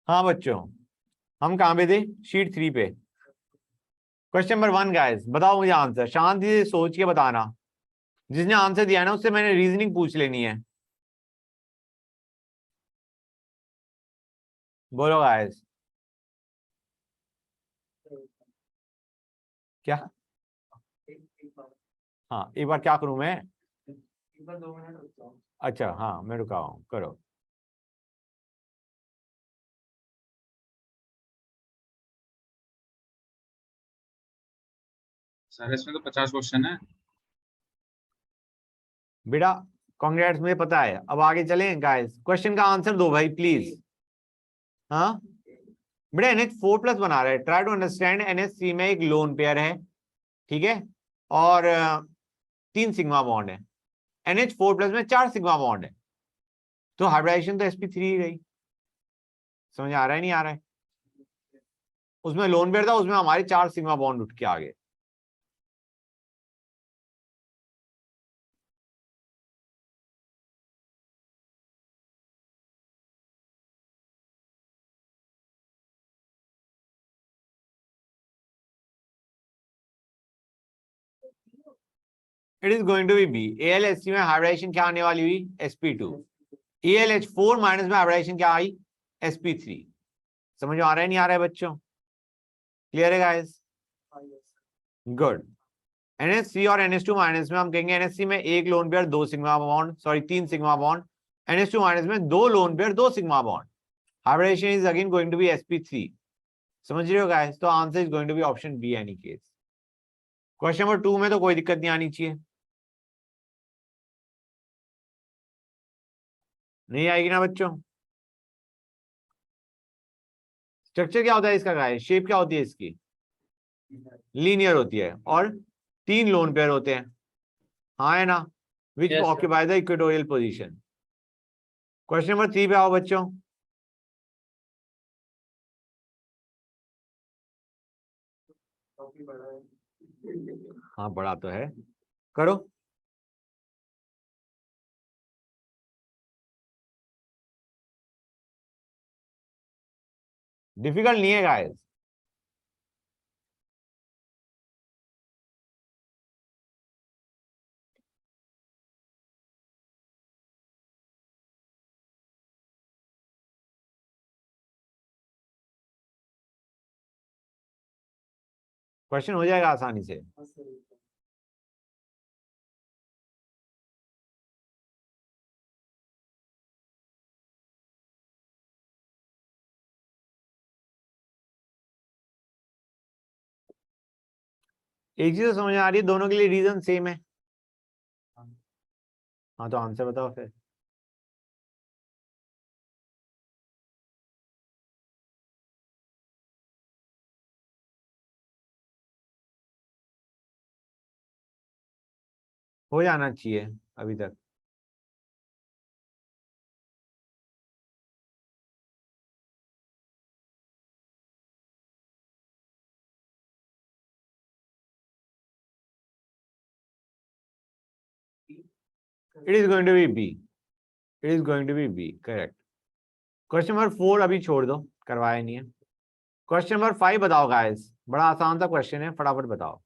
हाँ बच्चों, हम कहाँ पे थे? शीट 3 पे। क्वेश्चन नंबर 1 गाइस, बताओ मुझे आंसर, शांति से सोच के बताना। जिसने आंसर दिया ना उससे मैंने रीजनिंग पूछ लेनी है। बोलो गाइस। क्या? हाँ, एक बार क्या करूं मैं? एक बार 2 मिनट रुक जाओ। अच्छा हाँ, मैं रुका हूँ, करो। सर इसमें तो 50 क्वेश्चन है। बेटा कांग्रेट्स, मुझे पता है। अब आगे चलें गाइस, क्वेश्चन का आंसर दो भाई प्लीज। हाँ बेटा, NH4+ बना रहा है। Try to understand. NH3 में एक लोन पेयर है, ठीक है, और 3 सिग्मा बॉन्ड है। NH4+ में 4 सिग्मा बॉन्ड है, तो हाइब्रिडाइजेशन तो sp3 ही रही। समझ आ रहा है नहीं आ रहा है? उसमें लोन पेयर था, उसमें हमारे 4 सिग्मा बॉन्ड उठ के आ गए। It is going to be B. AlHC में हाइब्रिडाइजेशन क्या आने वाली हुई? sp2। AlH4 माइनस में हाइब्रिडाइजेशन क्या आई? sp3। समझ में आ रहा है नहीं आ रहा है बच्चों? क्लियर है गाइस? गुड। NH3 और NH2 माइनस में हम कहेंगे NH3 में एक lone pair 2 sigma bond, sorry 3 sigma bond. NH2 minus में 2 lone pair 2 sigma bond. Hybridization is again going to be sp3। समझ रहे हो गाइस? तो answer is going to be option B any case. Question number 2 में तो कोई दिक्कत नहीं आनी चाहिए। नहीं आएगी ना बच्चों? स्ट्रक्चर क्या होता है इसका गाइस? शेप क्या होती है इसकी? लीनियर होती है, और 3 लोन पेयर होते हैं। हाँ है ना? विच occupy the equatorial position. Question number 3 पे आओ बच्चों। हाँ बड़ा तो है, करो। डिफिकल्ट नहीं है गाइस। क्वेश्चन हो जाएगा आसानी से। एक चीज तो समझ में आ रही है, दोनों के लिए रीजन सेम है। हाँ तो आंसर बताओ फिर। हो जाना चाहिए अभी तक। It is going to be B. It is going to be B, correct. Question number 4 अभी छोड़ दो, करवाया नहीं है। क्वेश्चन नंबर 5 बताओ गाइस, बड़ा आसान सा क्वेश्चन है, फटाफट बताओ।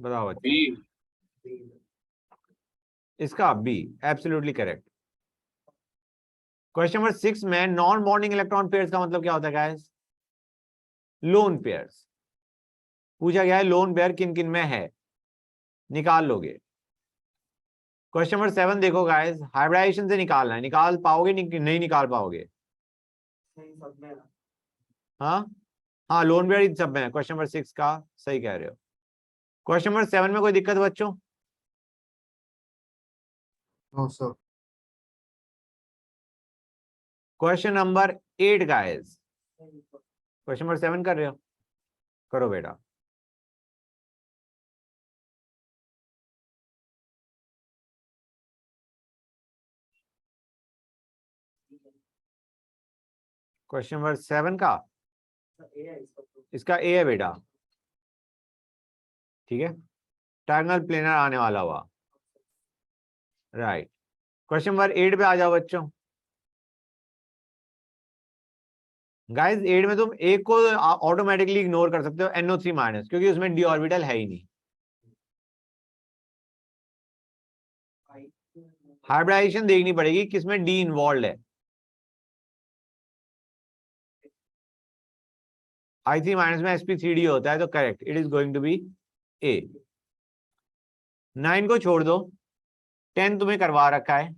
बताओ बी। बच्चे। इसका B, absolutely correct. Question number 6 में नॉन बॉन्डिंग इलेक्ट्रॉन पेयर्स का मतलब क्या होता है गाइस? Lone pairs. पूछा गया है लोन पेयर किन किन में है, निकाल लोगे। क्वेश्चन नंबर 7 देखो गाइस, हाइब्रिडाइजेशन से निकालना है, निकाल पाओगे? नहीं निकाल पाओगे? हाँ हाँ, लोन पेयर इन सब में है। क्वेश्चन नंबर 6 का सही कह रहे हो। क्वेश्चन नंबर 7 में कोई दिक्कत बच्चों? No sir. Question number 8 guys, question number 7 कर रहे हो? करो बेटा। क्वेश्चन नंबर 7 का इसका ए है बेटा, ठीक है, डायगोनल प्लेनर आने वाला हुआ, राइट। क्वेश्चन नंबर 8 पे आ जाओ बच्चों। गाइस 8 में तुम एक को ऑटोमेटिकली इग्नोर कर सकते हो, NO3 माइनस, क्योंकि उसमें डी ऑर्बिटल है ही नहीं। हाइब्रिडाइजेशन देखनी पड़ेगी किसमें डी इन्वॉल्व है। I3 माइनस में sp3d होता है, तो correct, it is going to be A. 9 को छोड़ दो, 10 तुम्हें करवा रखा है।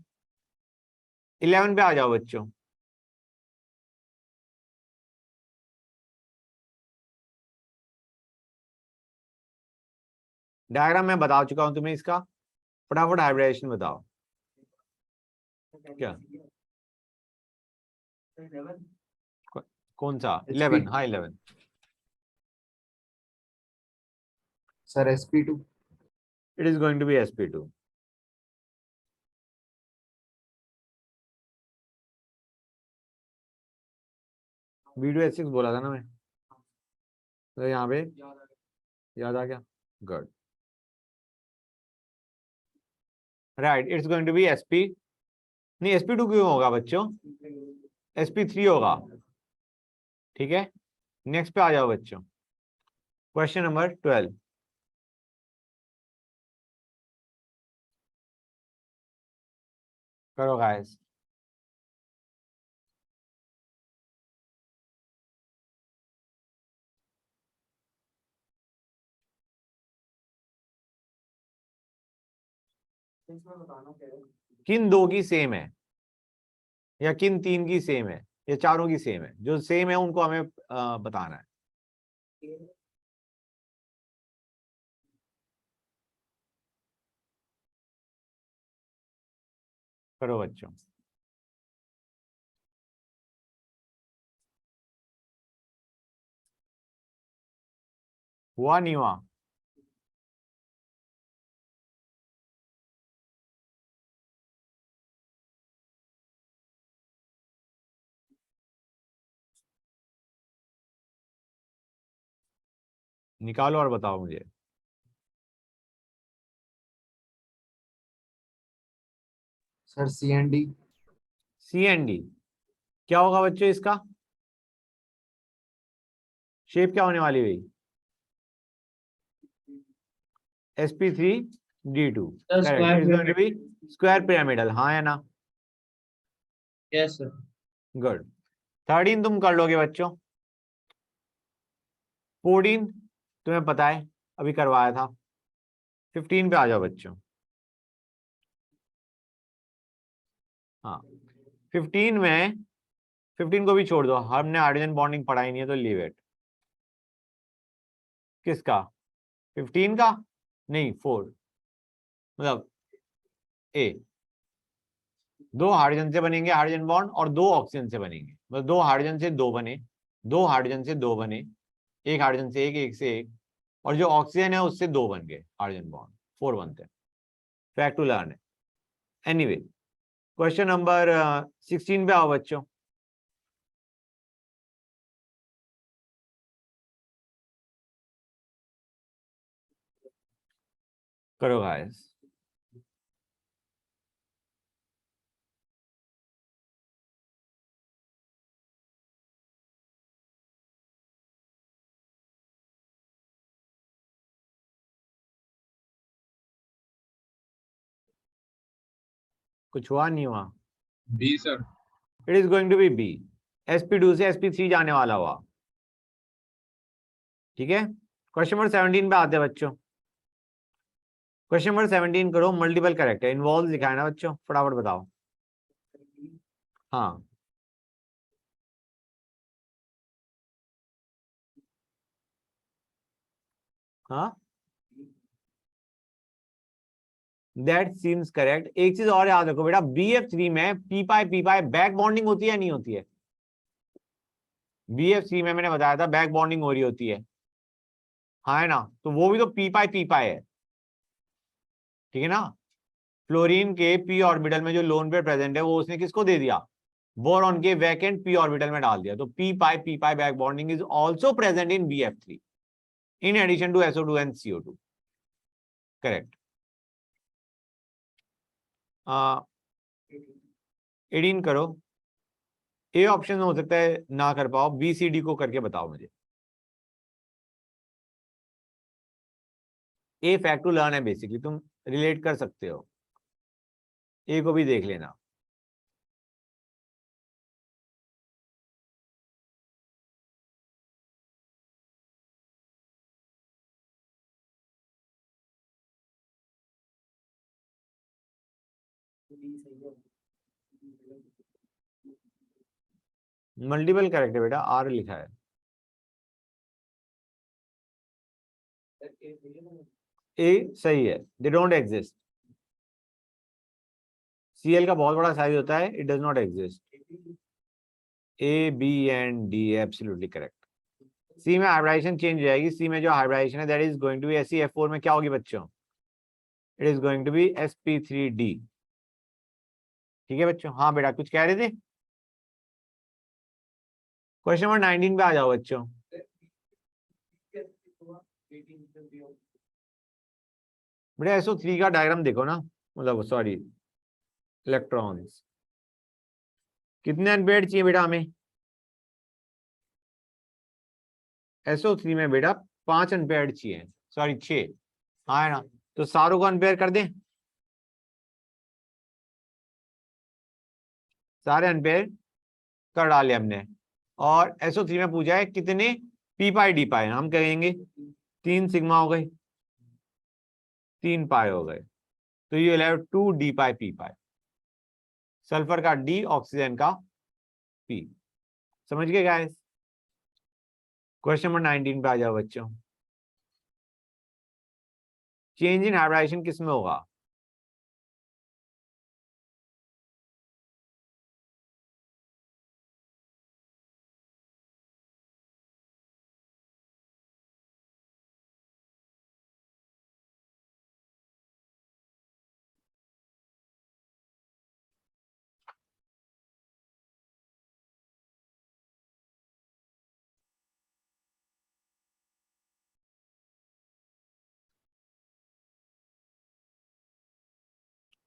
11 पे आ जाओ बच्चों। डायग्राम मैं बता चुका हूं तुम्हें इसका, फटाफट हाइब्रिडाइजेशन बताओ क्या। कौन सा 11? हाँ 11 sir sp2। It is going to be sp2। B2H6 बोला था ना मैं, तो यहाँ पे याद आ गया, good, right. It's going to be sp, नहीं sp2 क्यों होगा बच्चों, sp3 होगा, ठीक है। नेक्स्ट पे आ जाओ बच्चों, क्वेश्चन नंबर 12। करो गाइस। किन दो की सेम है, या किन तीन की सेम है, या चारों की सेम है? जो सेम है उनको हमें बताना है। करो बच्चों। हुआ नहीं हुआ? निकालो और बताओ मुझे। Sir CND। CND क्या होगा बच्चों इसका? शेप क्या होने वाली भाई? sp3d2, correct. It's going to be square pyramidal, हाँ या ना? Yes sir. गुड। 13 तुम कर लोगे बच्चों। 14 तुम्हें पता है, अभी करवाया था। 15 पे आ जाओ बच्चों। हाँ 15 में, 15 को भी छोड़ दो, हमने हाइड्रोजन बॉन्डिंग पढ़ाई नहीं है, तो लीव इट। किसका? 15 का? नहीं 4, मतलब ए। दो हाइड्रोजन से बनेंगे हाइड्रोजन बॉन्ड, और दो ऑक्सीजन से बनेंगे, मतलब दो हाइड्रोजन से दो बने, दो हाइड्रोजन से दो बने, एक हाइड्रोजन से एक से एक, और जो ऑक्सीजन है उससे दो बन गए हाइड्रोजन बॉन्ड, 4 बनते हैं। फैक्ट टू लर्न है। एनीवे, क्वेश्चन नंबर 16 पे आओ बच्चों। करो गाइस। कुछ हुआ नहीं हुआ? B sir. It is going to be B. sp2 से sp3 जाने वाला हुआ, ठीक है। क्वेश्चन नंबर 17 पे आते हैं बच्चों। क्वेश्चन नंबर 17 करो, मल्टीपल करेक्ट है, इन्वॉल्व लिखा है ना बच्चों, फटाफट बताओ। हाँ हाँ, दैट सीम्स करेक्ट। एक चीज और याद रखो बेटा, BF3 में पी पाई बैक बॉन्डिंग होती है या नहीं होती है? BF3 में मैंने बताया था बैक बॉन्डिंग हो रही होती है, हाँ है ना? तो वो भी तो पी पाई है, ठीक है ना। फ्लोरीन के p ऑर्बिटल में जो लोन पेयर प्रेजेंट है, वो उसने किसको दे दिया? बोरॉन के वैकेंट p ऑर्बिटल में डाल दिया, तो p pi back bonding is also present in BF3 in addition to SO2 and CO2। Correct. 18 करो। ए ऑप्शन हो सकता है ना कर पाओ, BCD को करके बताओ मुझे। ए फैक्ट टू लर्न है बेसिकली, तुम रिलेट कर सकते हो, ए को भी देख लेना। मल्टीपल करेक्ट है बेटा, आर लिखा है। ए सही है, दे डोंट एग्जिस्ट। Cl का बहुत बड़ा साइज होता है, it does not exist. A, B and D absolutely correct. C में हाइब्रिडाइजेशन चेंज हो जाएगी, सी में जो हाइब्रिडाइजेशन है that is going to be SeF4 में क्या होगी बच्चों? It is going to be sp3d। ठीक है बच्चों, हाँ बेटा कुछ कह रहे थे? क्वेश्चन नंबर 19 पे आ जाओ बच्चों। बेटा SO3 का डायग्राम देखो ना, मतलब सॉरी इलेक्ट्रॉन्स कितने अनपेयर्ड चाहिए बेटा हमें? SO3 में बेटा 5 अनपेयर्ड चाहिए, सॉरी 6। हाँ है ना, तो सारों को अनपेयर कर दें, सारे अनपेयर कर डाले हमने। और SO3 में पूछा है कितने p पाई d पाई, हम कहेंगे 3 सिग्मा हो गए, 3 पाई हो गए, तो ये will have 2 d pi p pi. Sulphur का D, ऑक्सीजन का P। समझ गए गाइस? क्वेश्चन नंबर 19 पे आ जाओ बच्चों। चेंज इन हाइब्रिडाइजेशन किस में होगा?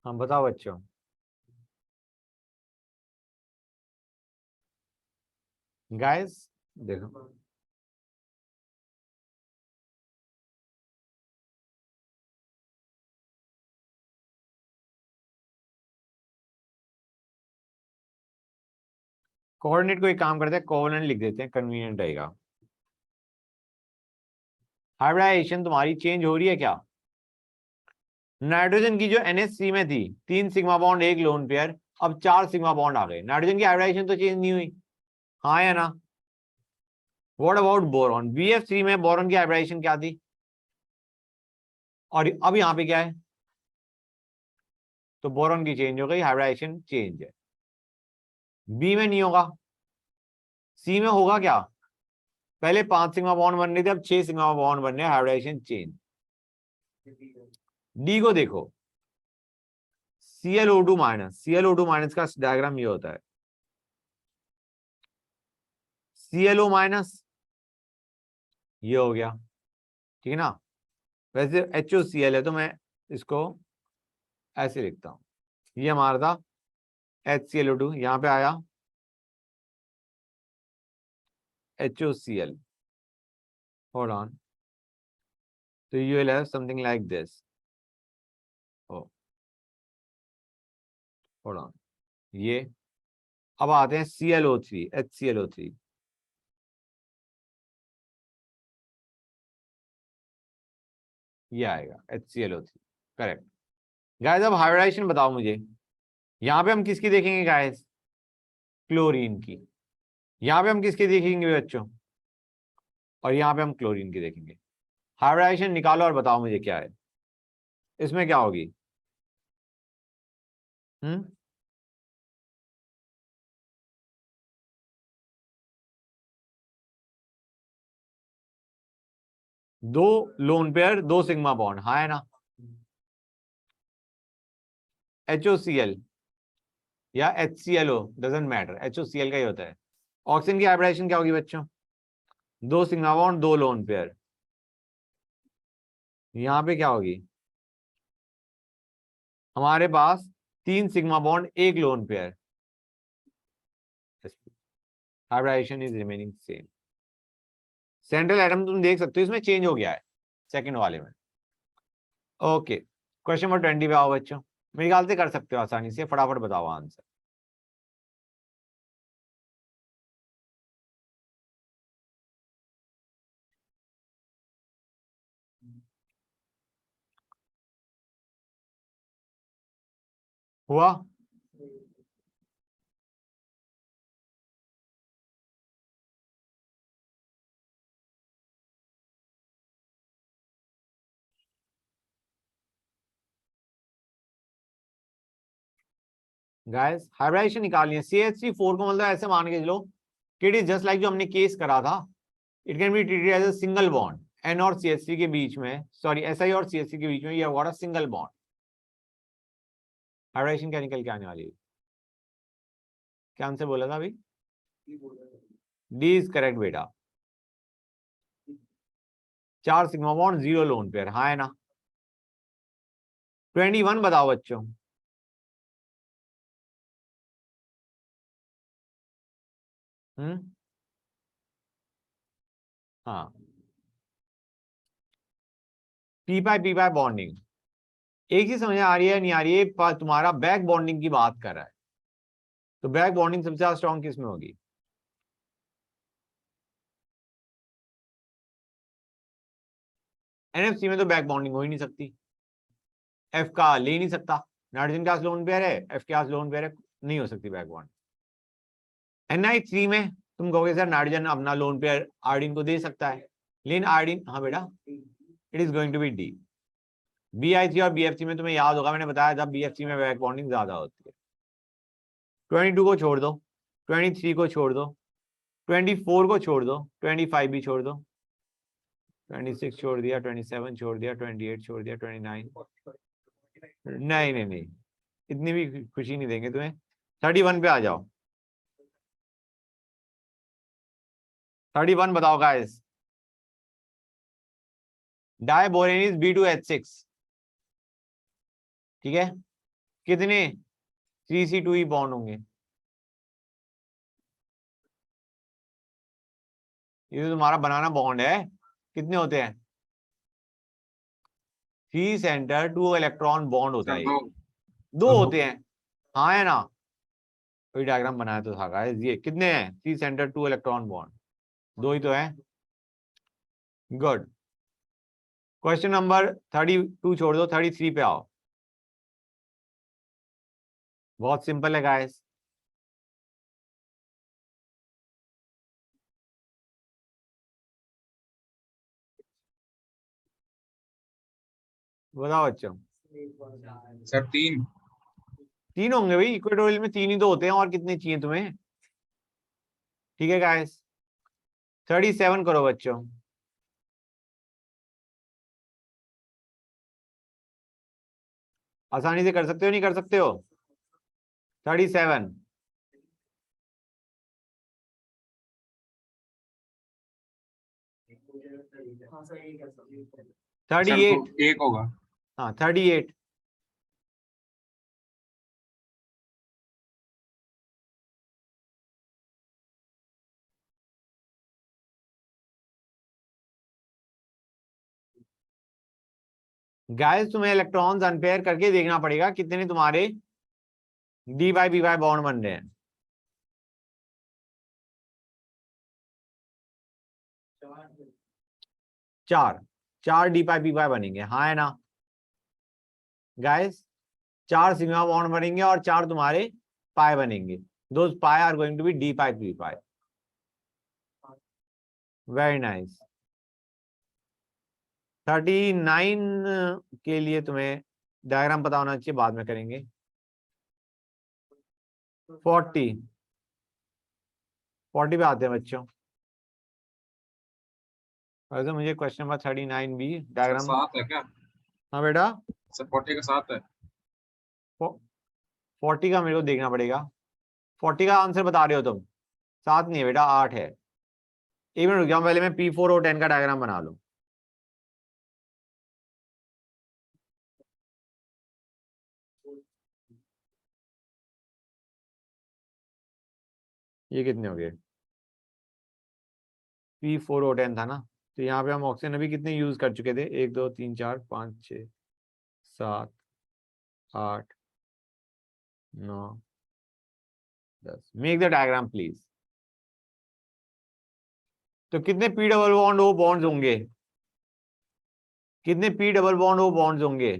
हम बताओ बच्चों। गाइस देखो, कोऑर्डिनेट को एक काम करते हैं, कोवेलेंट लिख देते हैं, कन्वीनियंट रहेगा। हाइब्रिडाइजेशन तुम्हारी चेंज हो रही है क्या? नाइट्रोजन की जो NH3 में थी 3 सिग्मा बॉन्ड 1 लोन पेयर, अब 4 सिग्मा बॉन्ड आ गए, नाइट्रोजन की हाइब्रिडाइजेशन तो चेंज नहीं हुई, हाँ या ना? What about boron? BF3 में बोरॉन की हाइब्रिडाइजेशन क्या थी, और अब यहाँ पे क्या है? तो बोरॉन की चेंज हो गई, हाइब्रिडाइजेशन चेंज है। बी में नहीं होगा, सी में होगा क्या? पहले 5 सिग्मा बॉन्ड बन रहे थे, अब 6 सिग्मा बॉन्ड बन रहे हैं, हाइब्रिडाइजेशन चेंज। डी को देखो, ClO2 माइनस, ClO2 माइनस का डायग्राम ये होता है, ClO माइनस ये हो गया, ठीक है ना? वैसे HOCl है तो मैं इसको ऐसे लिखता हूं, ये हमारा था HClO2, यहां पे आया HOCl, होल्ड ऑन, तो you will have something like this, oh hold on, ये अब आते हैं ClO3, HClO3, ये आएगा HClO3, करेक्ट। गाइस अब हाइब्रिडाइजेशन बताओ मुझे, यहाँ पे हम किसकी देखेंगे गाइस? क्लोरीन की। यहाँ पे हम किसकी देखेंगे बच्चों? और यहाँ पे हम क्लोरीन की देखेंगे। हाइब्रिडाइजेशन निकालो और बताओ मुझे क्या है इसमें, क्या होगी? हम्म, दो लोन पेयर, 2 सिग्मा बॉन्ड, हाँ है ना? HOCl या HClO, डजंट मैटर, HOCl का ही होता है। ऑक्सीजन की हाइब्रिडाइजेशन क्या होगी बच्चों? 2 सिग्मा बॉन्ड 2 लोन पेयर। यहां पे क्या होगी? हमारे पास 3 sigma bond 1 lone pair. Hybridization is remaining same. Central atom तुम देख सकते हो इसमें चेंज हो गया है सेकंड वाले में। ओके, क्वेश्चन नंबर 20 पे आओ बच्चों। मेरे ख्याल से कर सकते हो आसानी से, फटाफट बताओ आंसर। हुआ? गाइस हाइब्रिडाइजेशन निकालनी है। CH3 4 को मतलब ऐसे मान के चलो कि इट इज जस्ट लाइक जो हमने केस करा था, it can be treated as a single bond. N और CH3 के बीच में, सॉरी SI और CH3 के बीच में ये what a single bond. Hybridization क्या निकल के आने वाली है? क्या आंसर बोला था अभी? डी इज करेक्ट बेटा। 4 सिग्मा बॉन्ड 0 लोन पेयर, हाँ है ना? 21 बताओ बच्चों। हाँ, पी पाई बॉन्डिंग। एक ही समझ आ रही है नहीं आ रही है? तुम्हारा बैक बॉन्डिंग की बात कर रहा है, तो बैक बॉन्डिंग सबसे ज्यादा स्ट्रॉन्ग किसमें होगी? NFC में तो बैक बॉन्डिंग हो ही नहीं सकती। F का ले ही नहीं सकता, नाइट्रोजन का लोन पेयर है, F के लोन पेयर है, नहीं हो सकती बैक बॉन्ड। Ni3 में तुम कहोगे सर नाइट्रोजन अपना लोन पेयर आयोडीन को दे सकता है, लेकिन आयोडीन, हाँ बेटा, it is going to be D. Bi3 और BF3 में तुम्हें याद होगा मैंने बताया था BF3 में बैक बॉन्डिंग ज्यादा होती है। 22 को छोड़ दो, 23 को छोड़ दो, 24 को छोड़ दो, 25 भी छोड़ दो, 26 छोड़ दिया, 27 छोड़ दिया, 28 छोड़ दिया, 29, नहीं नहीं नहीं, इतनी भी खुशी नहीं देंगे तुम्हें। 31 पे आ जाओ। 31 बताओ गाइस। डाइबोरेन इज B2H6, ठीक है? कितने 3C2 ही बॉन्ड होंगे? ये तो तुम्हारा बनाना बॉन्ड है, कितने होते हैं? 3 सेंटर 2 इलेक्ट्रॉन बॉन्ड होता सर है, दो। 2 होते हैं, हाँ है ना? कोई डायग्राम बनाया तो था गाइस, ये कितने हैं? 3 सेंटर 2 इलेक्ट्रॉन बॉन्ड, 2 ही तो है। गुड। क्वेश्चन नंबर 32 छोड़ दो, 33 पे आओ। बहुत सिंपल है गाइस। बताओ बच्चों। सर 3। 3 होंगे भाई, इक्वेटोरियल में 3 ही तो होते हैं, और कितने चाहिए तुम्हें? ठीक है गाइस, 37 करो बच्चों। आसानी से कर सकते हो नहीं कर सकते हो? 37, 38, एक होगा। हाँ 38, गाइस तुम्हें इलेक्ट्रॉन्स अनपेयर करके देखना पड़ेगा कितने तुम्हारे D/P5 बॉन्ड बन रहे हैं। 4 D/P5 बनेंगे, हाँ है ना गाइस? 4 सिग्मा बॉन्ड बनेंगे और 4 तुम्हारे पाई बनेंगे। Those pi are going to be D/P5। Very nice. 39 के लिए तुम्हें डायग्राम पता होना चाहिए, बाद में करेंगे। 40 पे आते हैं बच्चों। वैसे मुझे क्वेश्चन नंबर 39 भी सर डायग्राम, 7 है क्या? हाँ बेटा, सर 40 का 7 है। 40 का मेरे को देखना पड़ेगा। 40 का आंसर बता रहे हो तुम? 7 नहीं है बेटा, 8 है। एक मिनट रुक जाओ, पहले मैं P4 और 10 का डायग्राम बना लूं। ये कितने हो गए? P4 और 10 था ना, तो यहाँ पे हम ऑक्सीजन अभी कितने यूज कर चुके थे? 1 2 3 4 5 6 7 8 9 10। Make the diagram please. तो कितने P double bond O bonds होंगे? कितने P double bond O bonds होंगे?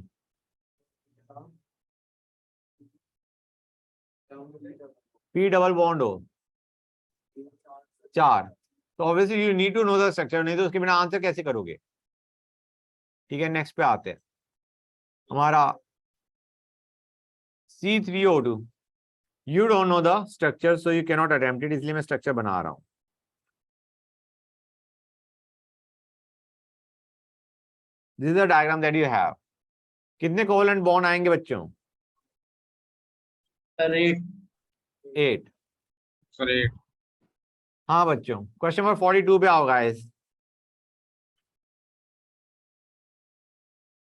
P डबल बॉन्ड हो 4। तो obviously you need to know the structure, नहीं तो उसके बिना आंसर कैसे करोगे? ठीक है, नेक्स्ट पे आते हैं। हमारा C3O2, you don't know the structure so you can not attempt it, इसलिए मैं स्ट्रक्चर बना रहा हूं। This is the diagram that you have. कितने कोवेलेंट बॉन्ड आएंगे बच्चों? सर 8। सर 8। हाँ बच्चों, क्वेश्चन नंबर 42 पे आओ गाइस।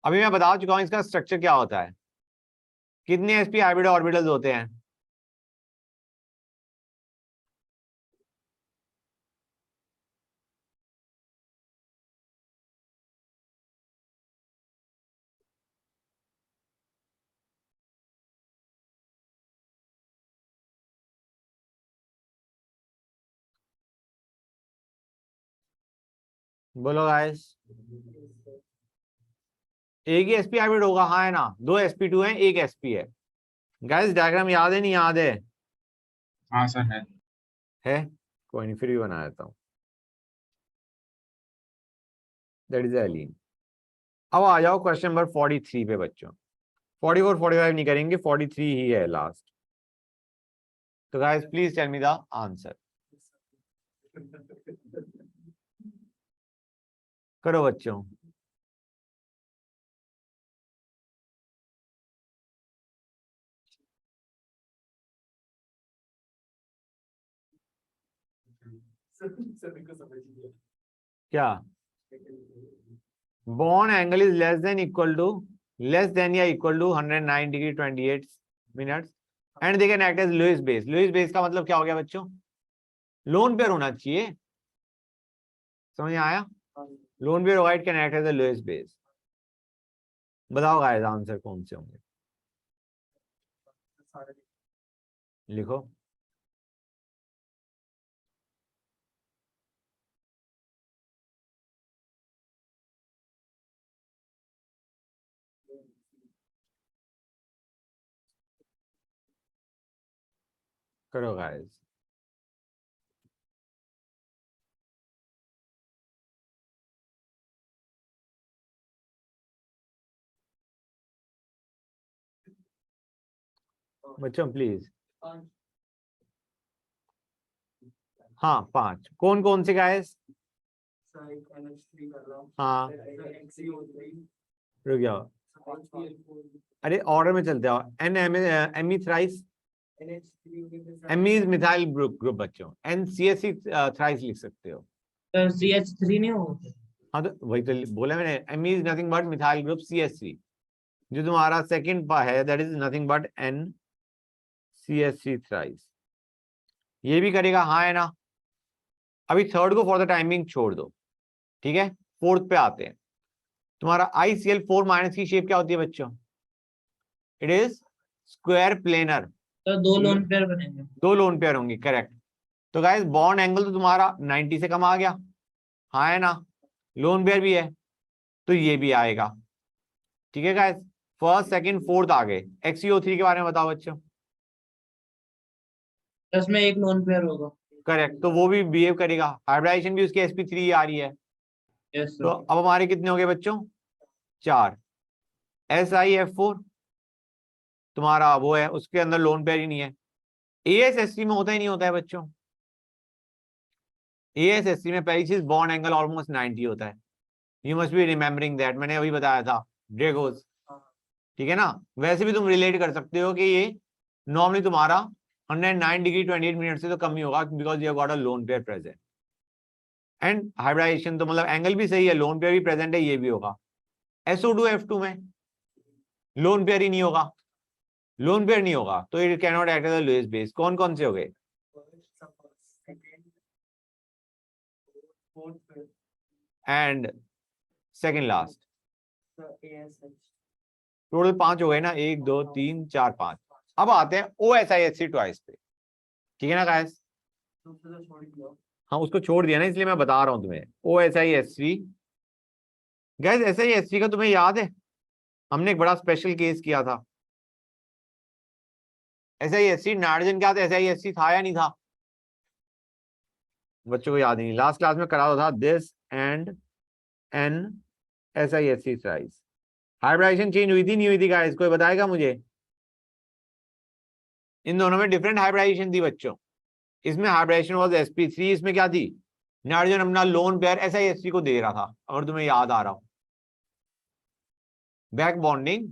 अभी मैं बता चुका हूं इसका स्ट्रक्चर क्या होता है। कितने sp हाइब्रिड ऑर्बिटल्स होते हैं? बोलो गाइस। एक ही sp हाइब्रिड होगा, हाँ है ना? 2 sp2 है, एक sp है। गाइस डायग्राम याद है नहीं याद है? हाँ सर है। कोई नहीं, फिर भी बना देता हूं। दैट इज एलीन। अब आ जाओ क्वेश्चन नंबर 43 पे बच्चों। 44 45 नहीं करेंगे, 43 ही है लास्ट। तो guys please tell me the answer. करो बच्चों। क्या? Bond angle is less than या equal to 109 degree 28 minutes and they can act as Lewis base. Lewis base का मतलब क्या हो गया बच्चों? लोन पेयर होना चाहिए। समझ में आया? Lone pair white can act as a Lewis base. बताओ गाइस आंसर कौन से होंगे? लिखो। करो गाइस। बच्चों प्लीज। हाँ 5 कौन कौन से गाइस? हाँ रुक जाओ, अरे ऑर्डर में चलते हो। N M E thrice, M is methyl group बच्चों। N C S C thrice लिख सकते हो। सर CH3 नहीं होगा? हाँ तो वही तो बोला मैंने, M is nothing but methyl group CH3। जो तुम्हारा सेकंड है that is nothing but N CH3 thrice. ये भी करेगा, हाँ है ना? अभी थर्ड को फॉर द टाइमिंग छोड़ दो, ठीक है? फोर्थ पे आते हैं। तुम्हारा ICl4 माइनस की शेप क्या होती है बच्चों? It is square planar. Sir 2 lone pair बनेंगे। 2 लोन पेयर होंगे, करेक्ट। तो गाइस बॉन्ड एंगल तो तुम्हारा 90 से कम आ गया, हाँ है ना? लोन पेयर भी है, तो ये भी आएगा। ठीक है गाइस, फर्स्ट सेकंड फोर्थ आ गए। XeO3 के बारे में बताओ बच्चों। इसमें एक लोन पेयर होगा। करेक्ट, तो वो भी बिहेव करेगा। हाइब्रिडाइजेशन भी उसकी sp3 आ रही है। यस तो सर। अब हमारे कितने हो गए बच्चों? 4। SiF4 तुम्हारा वो है, उसके अंदर लोन पेयर ही नहीं है। ASSC में होता ही नहीं होता है बच्चों। ASSC में पहली चीज बॉन्ड एंगल ऑलमोस्ट 90 होता है। You must be remembering that, मैंने अभी बताया था ड्रेगोस। ठीक है ना? वैसे भी तुम रिलेट कर सकते हो कि ये नॉर्मली तुम्हारा 109 डिग्री 28 मिनट से तो कम ही होगा, because you got a lone pair present. And hybridization तो मतलब एंगल भी सही है, लोन पेयर भी प्रेजेंट है, ये भी होगा। SO2 F2 में लोन पेयर ही नहीं होगा, लोन पेयर नहीं होगा तो it can not act as a Lewis base. कौन कौन से हो गए? एंड सेकंड लास्ट, टोटल 5 हो गए ना, 1 2 3 4 5। अब आते हैं OSISC ट्वाइस पे, ठीक है ना गाइस? हाँ उसको छोड़ दिया ना, इसलिए मैं बता रहा हूं तुम्हें। OSISC गाइस, SISC का तुम्हें याद है हमने एक बड़ा स्पेशल केस किया था। SISC नाइट्रोजन क्या था? SISC था या नहीं था? बच्चों को याद नहीं, लास्ट क्लास में करा था this and N SISC twice. Hybridization change हुई थी नहीं हुई थी गाइस? कोई बताएगा मुझे? इन दोनों में डिफरेंट हाइब्रिडाइजेशन थी बच्चों। इसमें हाइब्रिडाइजेशन वाज sp3, इसमें क्या थी? नाइट्रोजन अपना लोन पेयर SISC को दे रहा था, अगर तुम्हें याद आ रहा हो, बैक बॉन्डिंग,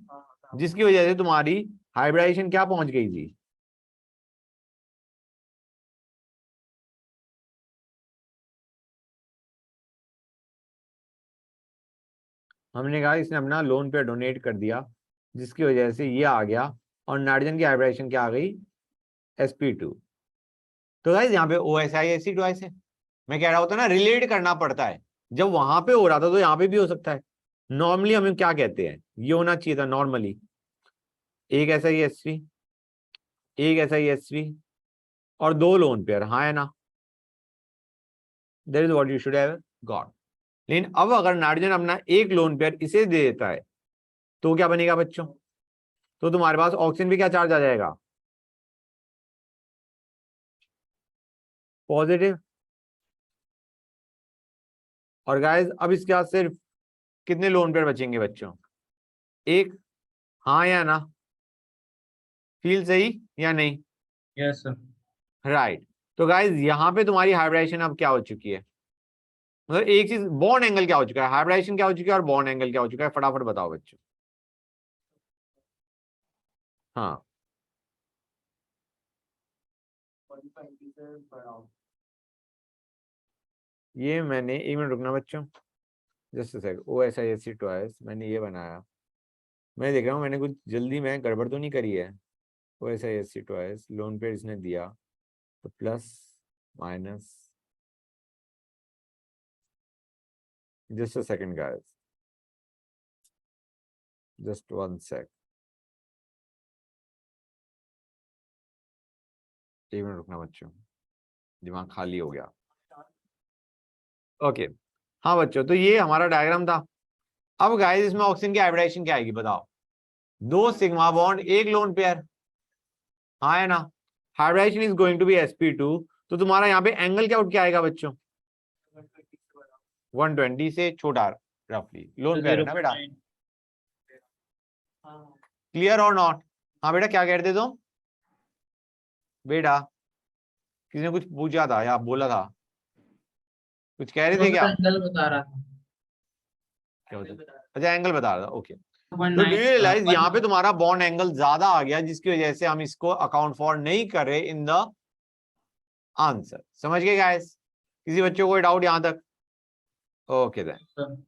जिसकी वजह से तुम्हारी हाइब्रिडाइजेशन क्या पहुंच गई थी? हमने कहा इसने अपना लोन पेयर डोनेट कर दिया, जिसकी वजह से ये आ गया, और नाइट्रोजन की हाइब्रिडाइजेशन क्या आ गई? sp2। तो गाइस यहाँ पे OSISC ट्वाइस है। मैं कह रहा होता ना, रिलेट करना पड़ता है, जब वहां पे हो रहा था तो यहाँ पे भी हो सकता है। नॉर्मली हमें क्या कहते हैं, ये होना चाहिए था नॉर्मली, एक SISC, एक SISC और 2 लोन पेयर, हाँ है ना? That is what you should have got. लेकिन अब अगर नाइट्रोजन अपना एक लोन पेयर इसे दे देता है तो क्या बनेगा बच्चों? तो तुम्हारे पास ऑक्सीजन पे क्या चार्ज आ जाएगा? पॉजिटिव। और गाइस अब इसके बाद सिर्फ कितने लोन पेयर बचेंगे बच्चों? एक, हाँ या ना? फील सही या नहीं? Yes sir. राइट। तो गाइस यहाँ पे तुम्हारी हाइब्रिडाइजेशन अब क्या हो चुकी है? मतलब एक चीज, बॉन्ड एंगल क्या हो चुका है, हाइब्रिडाइजेशन क्या हो चुकी है और बॉन्ड एंगल क्या हो चुका है? फटाफट बताओ बच्चों। हाँ ये मैंने, 1 मिनट रुकना बच्चों, जस्ट सेक। OSISC ट्वाइस मैंने ये बनाया, मैं देख रहा हूँ मैंने कुछ जल्दी में गड़बड़ तो नहीं करी है। OSISC ट्वाइस लोन पे इसने दिया तो plus minus, just a second guys, just 1 sec, 1 minute रुकना बच्चों, दिमाग खाली हो गया। ओके हाँ बच्चों, तो ये हमारा डायग्राम था। अब गाइस इसमें ऑक्सीजन की हाइब्रिडाइजेशन क्या आएगी बताओ? 2 सिग्मा बॉन्ड, 1 लोन पेयर, हाँ है ना? Hybridization is going to be sp2, तो तुम्हारा यहाँ पे एंगल क्या उठ के आएगा बच्चों? 120 से छोटा रफली, लोन पेयर है ना बेटा? क्लियर और नॉट? हाँ बेटा क्या कहते तुम बेटा? किसी ने कुछ पूछा था या बोला था, कुछ कह रहे थे क्या? एंगल बता रहा था। क्या बता? अच्छा एंगल बता रहा था, ओके। तो डू यू रियलाइज यहाँ पे तुम्हारा बॉन्ड एंगल ज्यादा आ गया, जिसकी वजह से हम इसको अकाउंट फॉर नहीं कर रहे इन द आंसर। समझ गए गाइस? किसी बच्चों को डाउट यहाँ तक? Okay then.